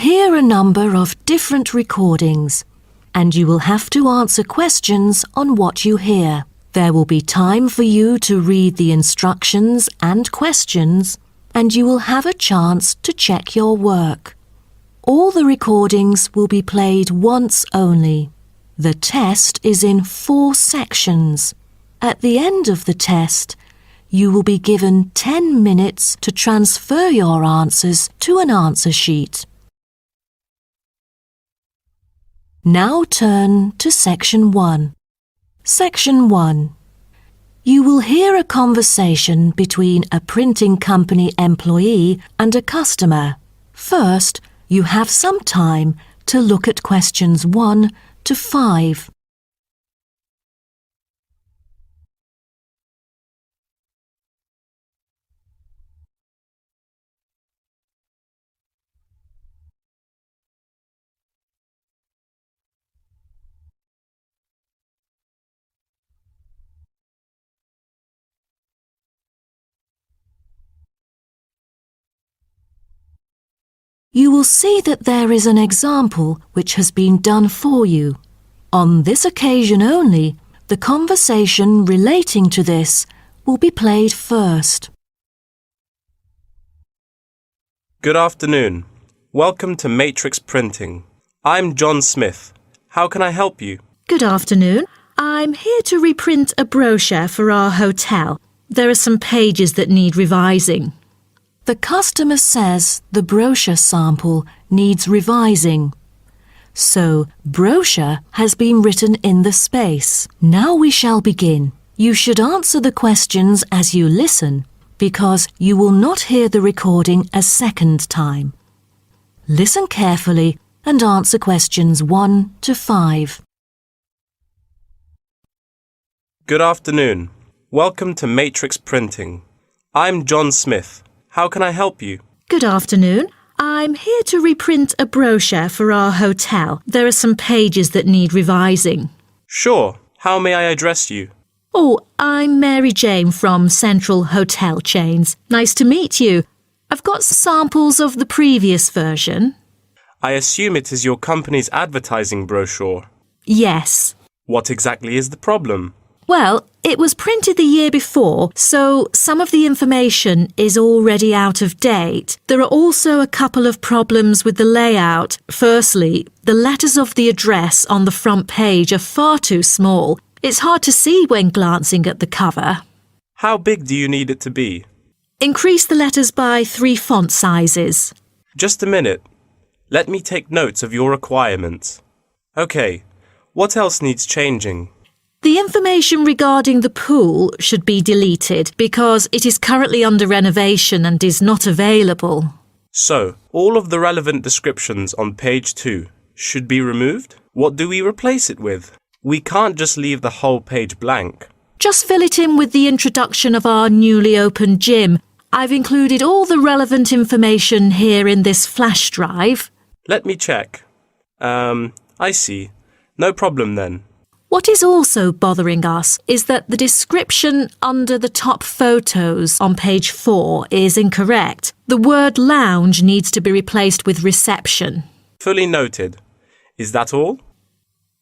hear a number of different recordings, and you will have to answer questions on what you hear. There will be time for you to read the instructions and questions, and you will have a chance to check your work. All the recordings will be played once only. The test is in 4 sections. At the end of the test, you will be given 10 minutes to transfer your answers to an answer sheet. Now turn to Section 1. Section 1. You will hear a conversation between a printing company employee and a customer. First, you have some time to look at questions 1 to 5. You will see that there is an example which has been done for you. On this occasion only, the conversation relating to this will be played first. Good afternoon. Welcome to Matrix Printing. I'm John Smith. How can I help you? Good afternoon. I'm here to reprint a brochure for our hotel. There are some pages that need revising. The customer says the brochure sample needs revising. So, brochure has been written in the space. Now we shall begin. You should answer the questions as you listen, because you will not hear the recording a second time. Listen carefully and answer questions 1 to 5. Good afternoon. Welcome to Matrix Printing. I'm John Smith. How can I help you? Good afternoon. I'm here to reprint a brochure for our hotel. There are some pages that need revising. Sure. How may I address you? Oh, I'm Mary Jane from Central Hotel Chains. Nice to meet you. I've got samples of the previous version. I assume it is your company's advertising brochure. Yes. What exactly is the problem? Well, it was printed the year before, so some of the information is already out of date. There are also a couple of problems with the layout. Firstly, the letters of the address on the front page are far too small. It's hard to see when glancing at the cover. How big do you need it to be? Increase the letters by 3 font sizes. Just a minute. Let me take notes of your requirements. Okay, what else needs changing? The information regarding the pool should be deleted because it is currently under renovation and is not available. So, all of the relevant descriptions on page 2 should be removed? What do we replace it with? We can't just leave the whole page blank. Just fill it in with the introduction of our newly opened gym. I've included all the relevant information here in this flash drive. Let me check. I see. No problem then. What is also bothering us is that the description under the top photos on page 4 is incorrect. The word lounge needs to be replaced with reception. Fully noted. Is that all?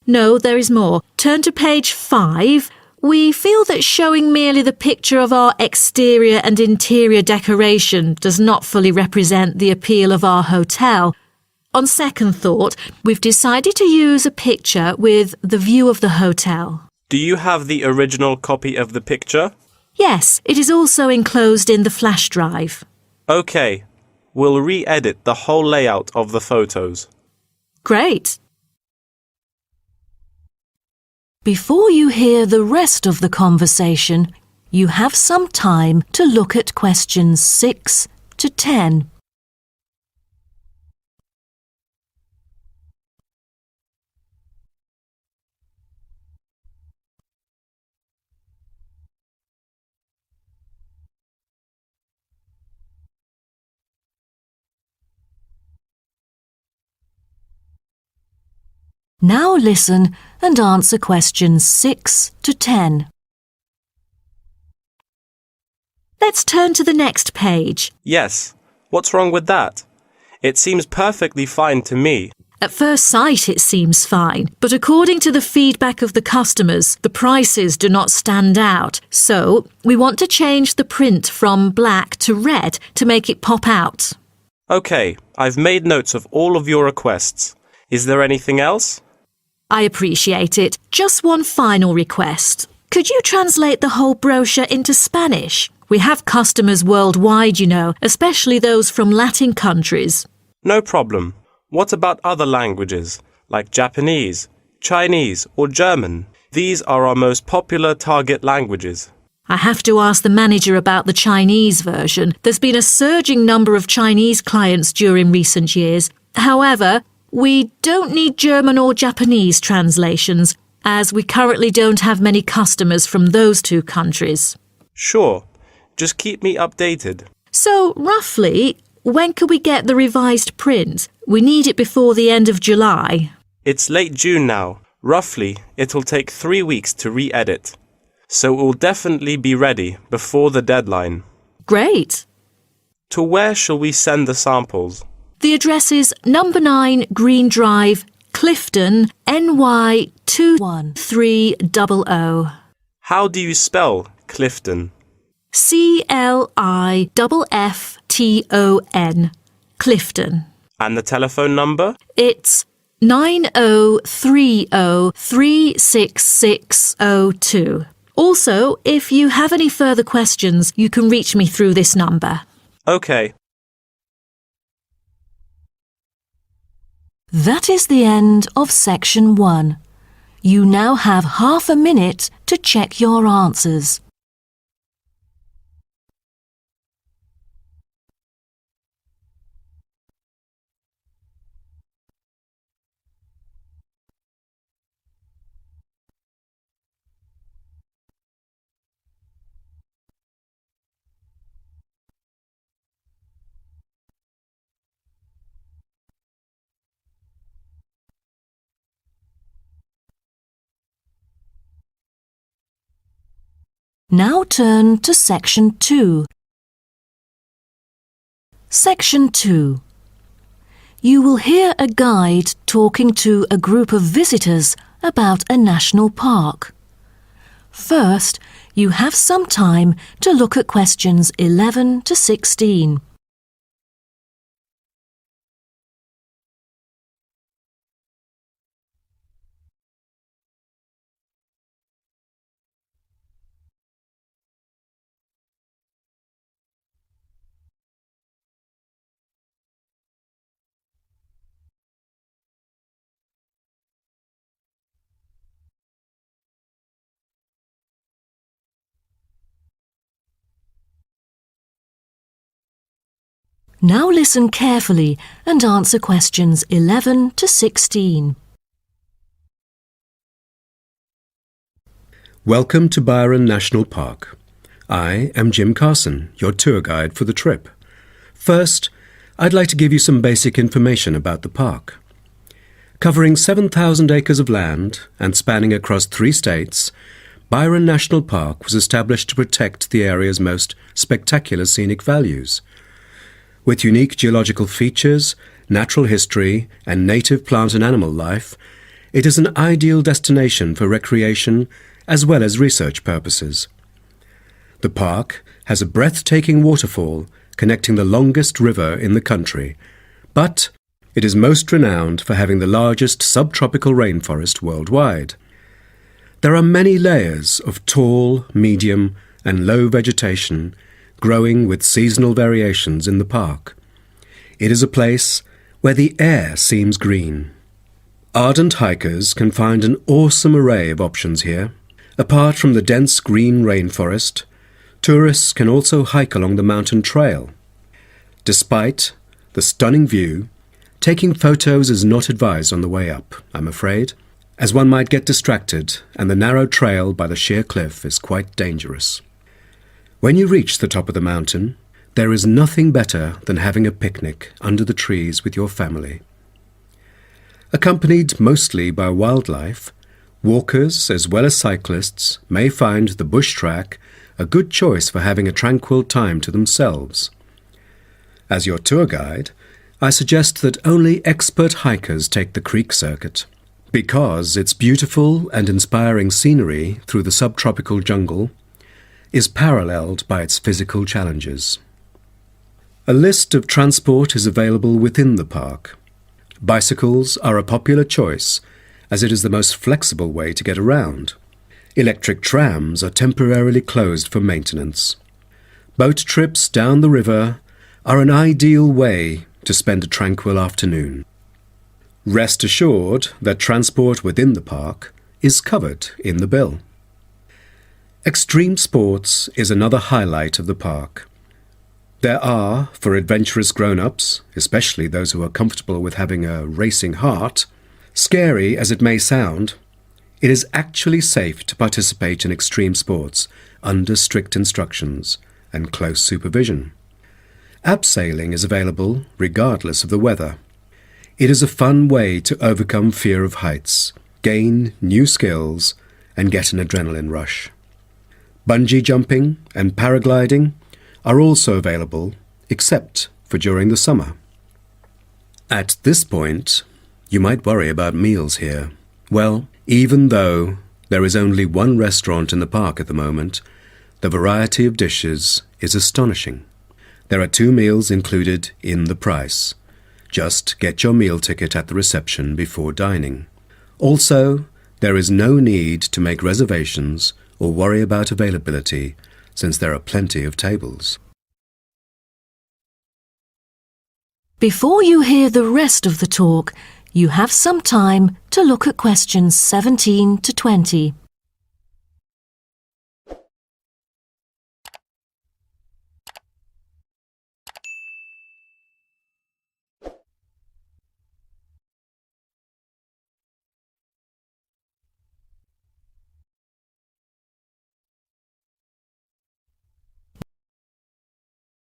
No, there is more. Turn to page 5. We feel that showing merely the picture of our exterior and interior decoration does not fully represent the appeal of our hotel. On second thought, we've decided to use a picture with the view of the hotel. Do you have the original copy of the picture? Yes, it is also enclosed in the flash drive. Okay, we'll re-edit the whole layout of the photos. Great. Before you hear the rest of the conversation, you have some time to look at questions 6 to 10. Now listen and answer questions 6 to 10. Let's turn to the next page. Yes. What's wrong with that? It seems perfectly fine to me. At first sight, it seems fine, but according to the feedback of the customers, the prices do not stand out. So, we want to change the print from black to red to make it pop out. Okay, I've made notes of all of your requests. Is there anything else? I appreciate it. Just one final request. Could you translate the whole brochure into Spanish? We have customers worldwide, you know, especially those from Latin countries. No problem. What about other languages, like Japanese, Chinese, or German? These are our most popular target languages. I have to ask the manager about the Chinese version. There's been a surging number of Chinese clients during recent years. However, we don't need German or Japanese translations, as we currently don't have many customers from those two countries. Sure. Just keep me updated. So, roughly, when could we get the revised print? We need it before the end of July. It's late June now. Roughly, it'll take 3 weeks to re-edit. So it will definitely be ready before the deadline. Great. To where shall we send the samples? The address is number 9 Green Drive, Clifton, NY 21300. How do you spell Clifton? CLIFFTON, Clifton. And the telephone number? It's 9030366602. Also, if you have any further questions, you can reach me through this number. Okay. That is the end of section 1. You now have half a minute to check your answers. Now turn to section 2. Section 2. You will hear a guide talking to a group of visitors about a national park. First, you have some time to look at questions 11 to 16. Now listen carefully and answer questions 11 to 16. Welcome to Byron National Park. I am Jim Carson, your tour guide for the trip. First, I'd like to give you some basic information about the park. Covering 7,000 acres of land and spanning across 3 states, Byron National Park was established to protect the area's most spectacular scenic values. With unique geological features, natural history, and native plant and animal life, it is an ideal destination for recreation as well as research purposes. The park has a breathtaking waterfall connecting the longest river in the country, but it is most renowned for having the largest subtropical rainforest worldwide. There are many layers of tall, medium, and low vegetation growing with seasonal variations in the park. It is a place where the air seems green. Ardent hikers can find an awesome array of options here. Apart from the dense green rainforest, tourists can also hike along the mountain trail. Despite the stunning view, taking photos is not advised on the way up, I'm afraid, as one might get distracted and the narrow trail by the sheer cliff is quite dangerous. When you reach the top of the mountain, there is nothing better than having a picnic under the trees with your family. Accompanied mostly by wildlife, walkers as well as cyclists may find the bush track a good choice for having a tranquil time to themselves. As your tour guide, I suggest that only expert hikers take the creek circuit, because its beautiful and inspiring scenery through the subtropical jungle is paralleled by its physical challenges. A list of transport is available within the park. Bicycles are a popular choice, as it is the most flexible way to get around. Electric trams are temporarily closed for maintenance. Boat trips down the river are an ideal way to spend a tranquil afternoon. Rest assured that transport within the park is covered in the bill. Extreme sports is another highlight of the park. There are, for adventurous grown-ups, especially those who are comfortable with having a racing heart, scary as it may sound, it is actually safe to participate in extreme sports under strict instructions and close supervision. Abseiling is available regardless of the weather. It is a fun way to overcome fear of heights, gain new skills, and get an adrenaline rush. Bungee jumping and paragliding are also available, except for during the summer. At this point, you might worry about meals here. Well, even though there is only one restaurant in the park at the moment, the variety of dishes is astonishing. There are 2 meals included in the price. Just get your meal ticket at the reception before dining. Also, there is no need to make reservations or worry about availability, since there are plenty of tables. Before you hear the rest of the talk, you have some time to look at questions 17 to 20.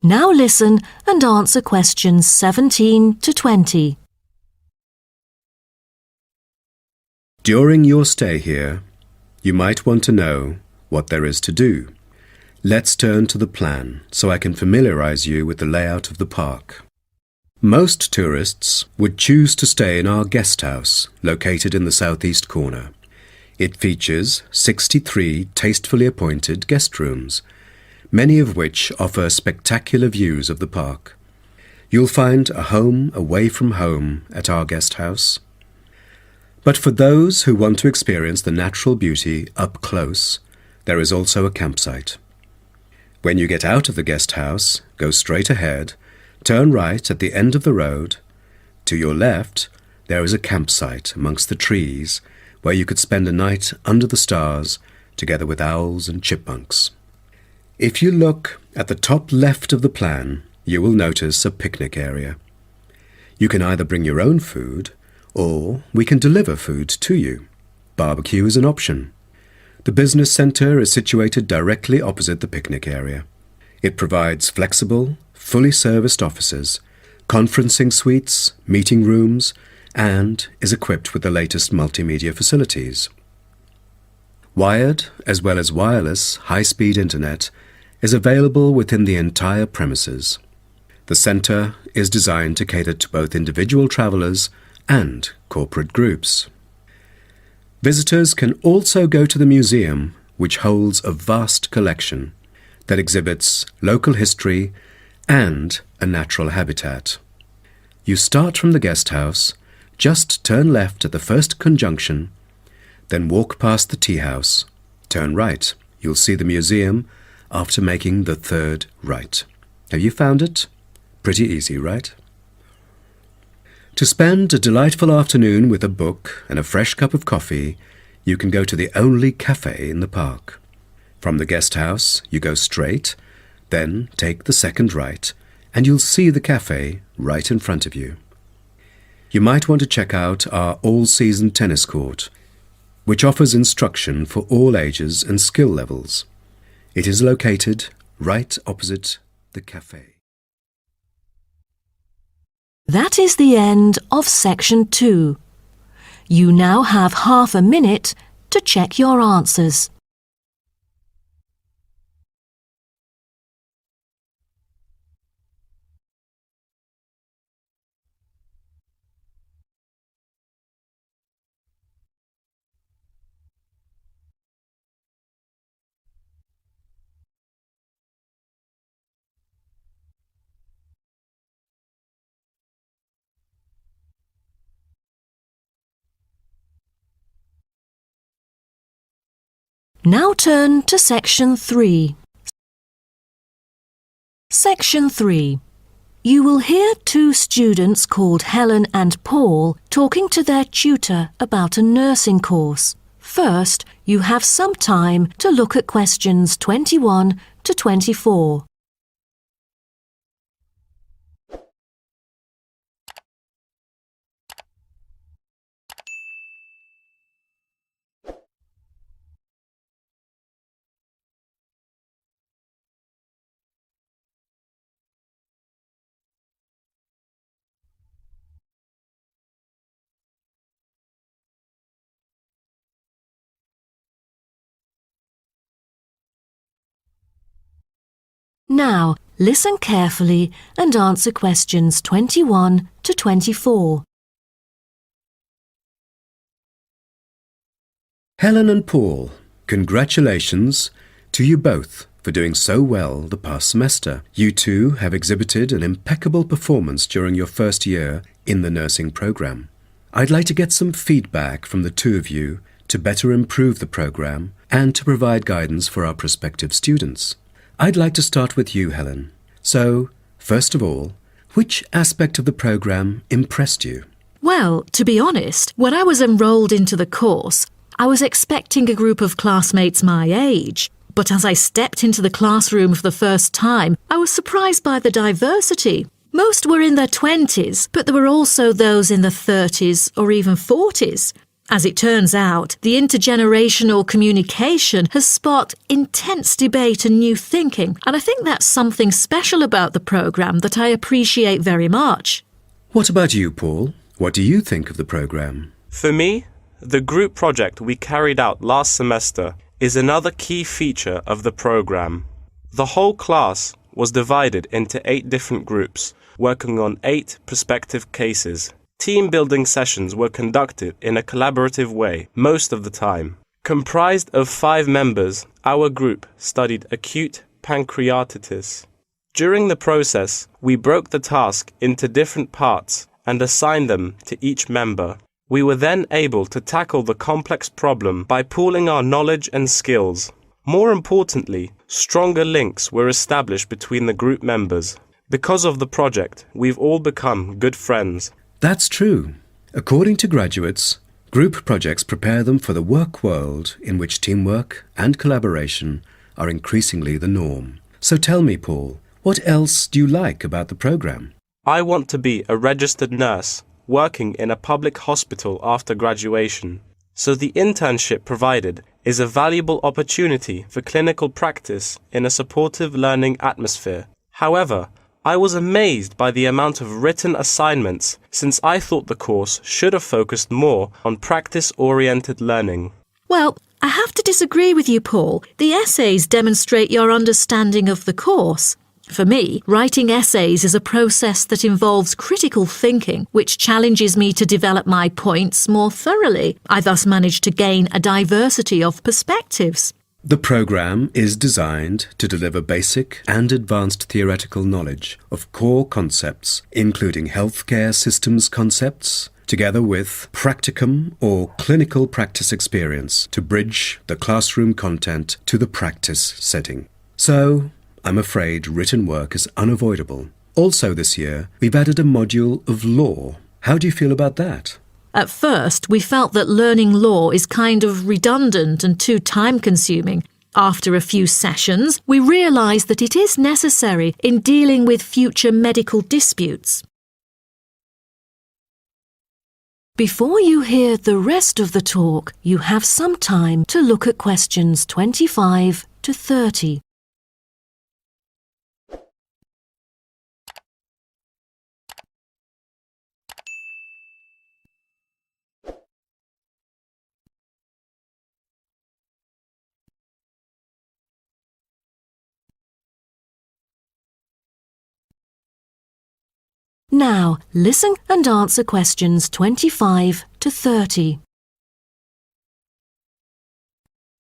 Now listen and answer questions 17 to 20. During your stay here, you might want to know what there is to do. Let's turn to the plan so I can familiarize you with the layout of the park. Most tourists would choose to stay in our guest house, located in the southeast corner. It features 63 tastefully appointed guest rooms, many of which offer spectacular views of the park. You'll find a home away from home at our guest house. But for those who want to experience the natural beauty up close, there is also a campsite. When you get out of the guest house, go straight ahead, turn right at the end of the road. To your left, there is a campsite amongst the trees where you could spend a night under the stars together with owls and chipmunks. If you look at the top left of the plan, you will notice a picnic area. You can either bring your own food, or we can deliver food to you. Barbecue is an option. The business centre is situated directly opposite the picnic area. It provides flexible, fully serviced offices, conferencing suites, meeting rooms, and is equipped with the latest multimedia facilities. Wired, as well as wireless, high-speed internet is available within the entire premises. The centre is designed to cater to both individual travellers and corporate groups. Visitors can also go to the museum, which holds a vast collection that exhibits local history and a natural habitat. You start from the guest house, just turn left at the first conjunction, then walk past the tea house, turn right. You'll see the museum after making the third right. Have you found it? Pretty easy, right? To spend a delightful afternoon with a book and a fresh cup of coffee, you can go to the only cafe in the park. From the guest house, you go straight, then take the second right, and you'll see the cafe right in front of you. You might want to check out our all-season tennis court, which offers instruction for all ages and skill levels. It is located right opposite the cafe. That is the end of section 2. You now have half a minute to check your answers. Now turn to Section 3. Section 3. You will hear two students called Helen and Paul talking to their tutor about a nursing course. First, you have some time to look at questions 21 to 24. Now, listen carefully and answer questions 21 to 24. Helen and Paul, congratulations to you both for doing so well the past semester. You two have exhibited an impeccable performance during your first year in the nursing program. I'd like to get some feedback from the two of you to better improve the program and to provide guidance for our prospective students. I'd like to start with you, Helen. So, first of all, which aspect of the program impressed you? Well, to be honest, when I was enrolled into the course, I was expecting a group of classmates my age. But as I stepped into the classroom for the first time, I was surprised by the diversity. Most were in their 20s, but there were also those in their 30s or even 40s. As it turns out, the intergenerational communication has sparked intense debate and new thinking, and I think that's something special about the programme that I appreciate very much. What about you, Paul? What do you think of the program? For me, the group project we carried out last semester is another key feature of the program. The whole class was divided into 8 different groups, working on 8 prospective cases. Team-building sessions were conducted in a collaborative way most of the time. Comprised of 5 members, our group studied acute pancreatitis. During the process, we broke the task into different parts and assigned them to each member. We were then able to tackle the complex problem by pooling our knowledge and skills. More importantly, stronger links were established between the group members. Because of the project, we've all become good friends. That's true. According to graduates, group projects prepare them for the work world in which teamwork and collaboration are increasingly the norm. So tell me, Paul, what else do you like about the program? I want to be a registered nurse working in a public hospital after graduation. So the internship provided is a valuable opportunity for clinical practice in a supportive learning atmosphere. However, I was amazed by the amount of written assignments since I thought the course should have focused more on practice-oriented learning. Well, I have to disagree with you, Paul. The essays demonstrate your understanding of the course. For me, writing essays is a process that involves critical thinking, which challenges me to develop my points more thoroughly. I thus manage to gain a diversity of perspectives. The program is designed to deliver basic and advanced theoretical knowledge of core concepts, including healthcare systems concepts, together with practicum or clinical practice experience to bridge the classroom content to the practice setting. So, I'm afraid written work is unavoidable. Also this year, we've added a module of law. How do you feel about that? At first, we felt that learning law is kind of redundant and too time-consuming. After a few sessions, we realised that it is necessary in dealing with future medical disputes. Before you hear the rest of the talk, you have some time to look at questions 25 to 30. Now, listen and answer questions 25 to 30.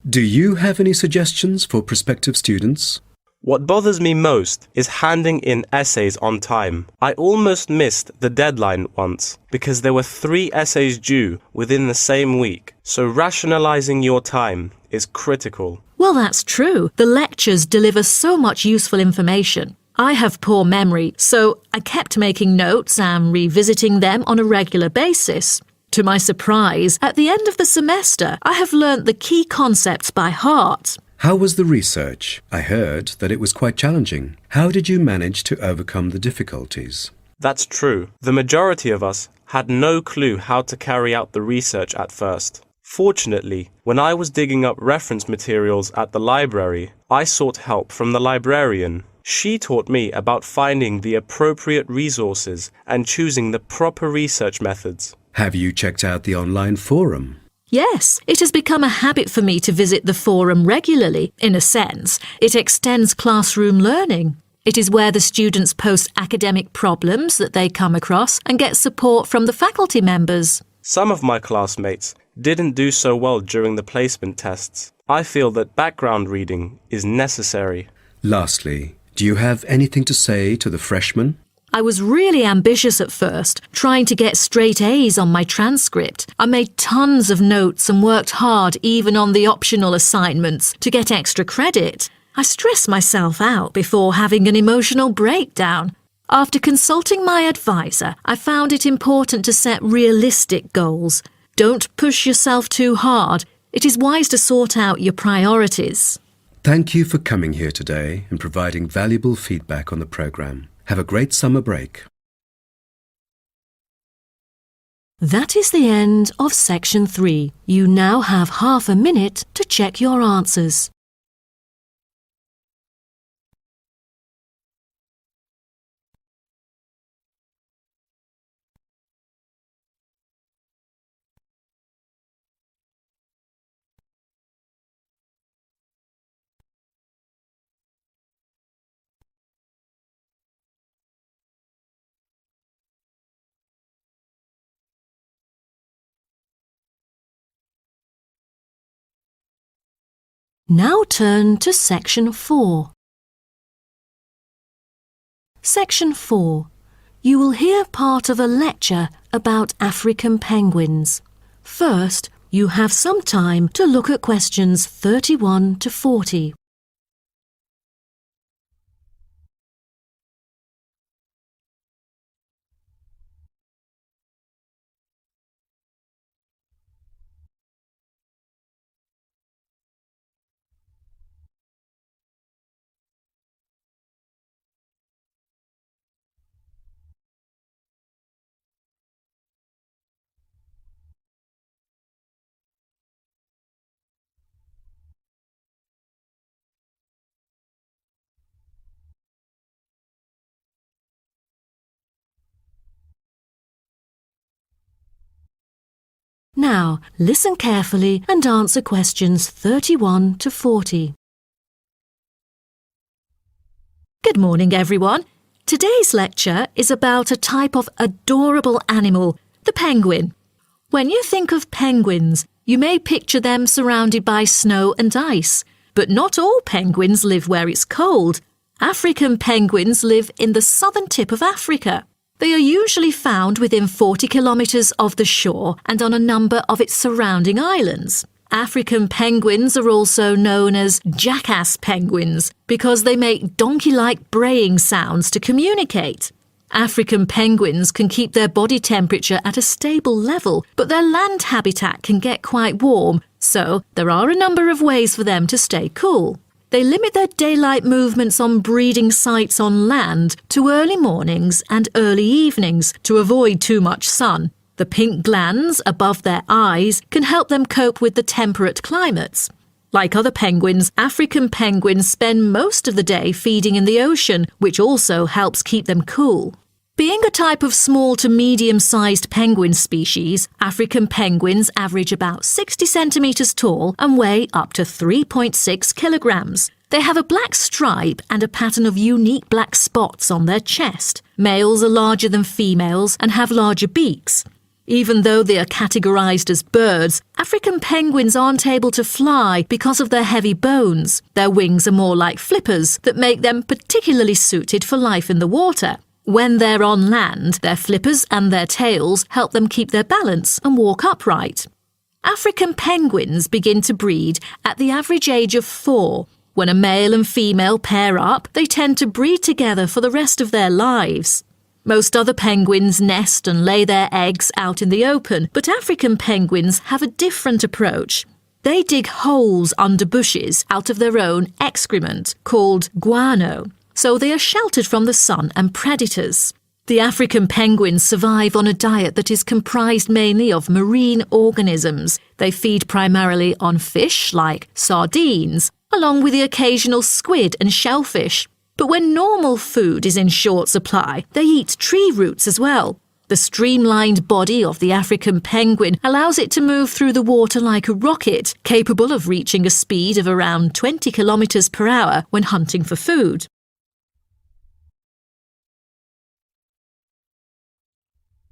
Do you have any suggestions for prospective students? What bothers me most is handing in essays on time. I almost missed the deadline once because there were 3 essays due within the same week, so rationalizing your time is critical. Well, that's true. The lectures deliver so much useful information. I have poor memory, so I kept making notes and revisiting them on a regular basis. To my surprise, at the end of the semester, I have learnt the key concepts by heart. How was the research? I heard that it was quite challenging. How did you manage to overcome the difficulties? That's true. The majority of us had no clue how to carry out the research at first. Fortunately, when I was digging up reference materials at the library, I sought help from the librarian. She taught me about finding the appropriate resources and choosing the proper research methods. Have you checked out the online forum? Yes, it has become a habit for me to visit the forum regularly. In a sense, it extends classroom learning. It is where the students post academic problems that they come across and get support from the faculty members. Some of my classmates didn't do so well during the placement tests. I feel that background reading is necessary. Lastly, do you have anything to say to the freshmen? I was really ambitious at first, trying to get straight A's on my transcript. I made tons of notes and worked hard even on the optional assignments to get extra credit. I stressed myself out before having an emotional breakdown. After consulting my advisor, I found it important to set realistic goals. Don't push yourself too hard. It is wise to sort out your priorities. Thank you for coming here today and providing valuable feedback on the program. Have a great summer break. That is the end of section 3. You now have half a minute to check your answers. Now turn to section 4. Section 4. You will hear part of a lecture about African penguins. First, you have some time to look at questions 31 to 40. Now, listen carefully and answer questions 31 to 40. Good morning, everyone. Today's lecture is about a type of adorable animal, the penguin. When you think of penguins, you may picture them surrounded by snow and ice. But not all penguins live where it's cold. African penguins live in the southern tip of Africa. They are usually found within 40 kilometres of the shore and on a number of its surrounding islands. African penguins are also known as jackass penguins because they make donkey-like braying sounds to communicate. African penguins can keep their body temperature at a stable level, but their land habitat can get quite warm, so there are a number of ways for them to stay cool. They limit their daylight movements on breeding sites on land to early mornings and early evenings to avoid too much sun. The pink glands above their eyes can help them cope with the temperate climates. Like other penguins, African penguins spend most of the day feeding in the ocean, which also helps keep them cool. Being a type of small to medium-sized penguin species, African penguins average about 60 centimetres tall and weigh up to 3.6 kilograms. They have a black stripe and a pattern of unique black spots on their chest. Males are larger than females and have larger beaks. Even though they are categorized as birds, African penguins aren't able to fly because of their heavy bones. Their wings are more like flippers that make them particularly suited for life in the water. When they're on land, their flippers and their tails help them keep their balance and walk upright. African penguins begin to breed at the average age of 4. When a male and female pair up, they tend to breed together for the rest of their lives. Most other penguins nest and lay their eggs out in the open, but African penguins have a different approach. They dig holes under bushes out of their own excrement, called guano, so they are sheltered from the sun and predators. The African penguins survive on a diet that is comprised mainly of marine organisms. They feed primarily on fish like sardines, along with the occasional squid and shellfish. But when normal food is in short supply, they eat tree roots as well. The streamlined body of the African penguin allows it to move through the water like a rocket, capable of reaching a speed of around 20 kilometers per hour when hunting for food.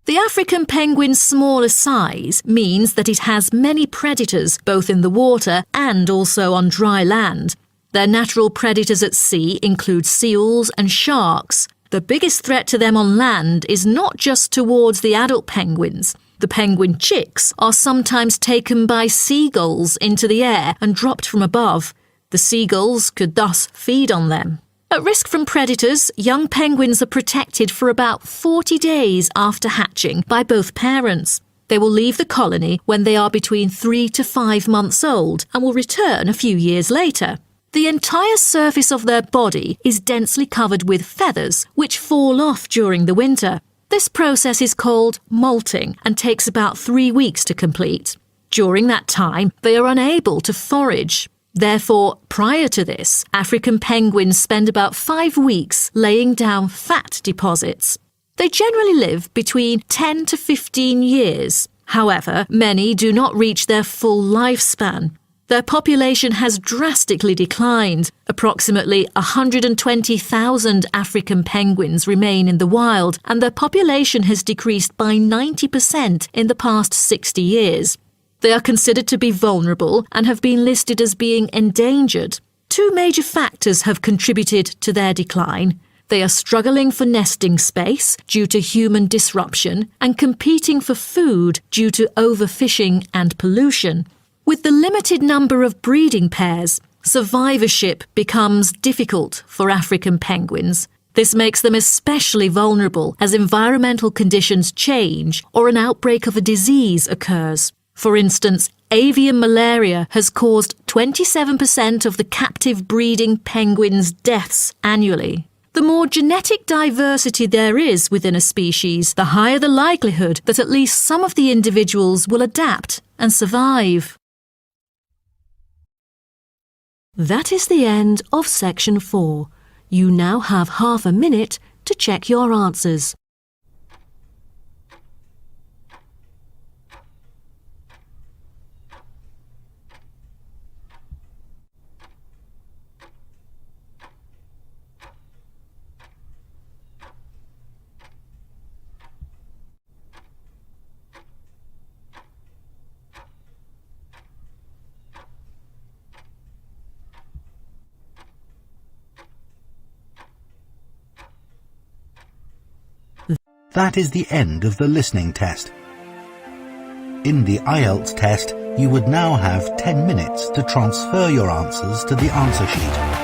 The African penguin's smaller size means that it has many predators both in the water and also on dry land. Their natural predators at sea include seals and sharks. The biggest threat to them on land is not just towards the adult penguins. The penguin chicks are sometimes taken by seagulls into the air and dropped from above. The seagulls could thus feed on them. At risk from predators, young penguins are protected for about 40 days after hatching by both parents. They will leave the colony when they are between 3 to 5 months old and will return a few years later. The entire surface of their body is densely covered with feathers, which fall off during the winter. This process is called molting and takes about 3 weeks to complete. During that time, they are unable to forage. Therefore, prior to this, African penguins spend about 5 weeks laying down fat deposits. They generally live between 10 to 15 years. However, many do not reach their full lifespan. Their population has drastically declined. Approximately 120,000 African penguins remain in the wild, and their population has decreased by 90% in the past 60 years. They are considered to be vulnerable and have been listed as being endangered. 2 major factors have contributed to their decline. They are struggling for nesting space due to human disruption and competing for food due to overfishing and pollution. With the limited number of breeding pairs, survivorship becomes difficult for African penguins. This makes them especially vulnerable as environmental conditions change or an outbreak of a disease occurs. For instance, avian malaria has caused 27% of the captive breeding penguins' deaths annually. The more genetic diversity there is within a species, the higher the likelihood that at least some of the individuals will adapt and survive. That is the end of section 4. You now have half a minute to check your answers. That is the end of the listening test. In the IELTS test, you would now have 10 minutes to transfer your answers to the answer sheet.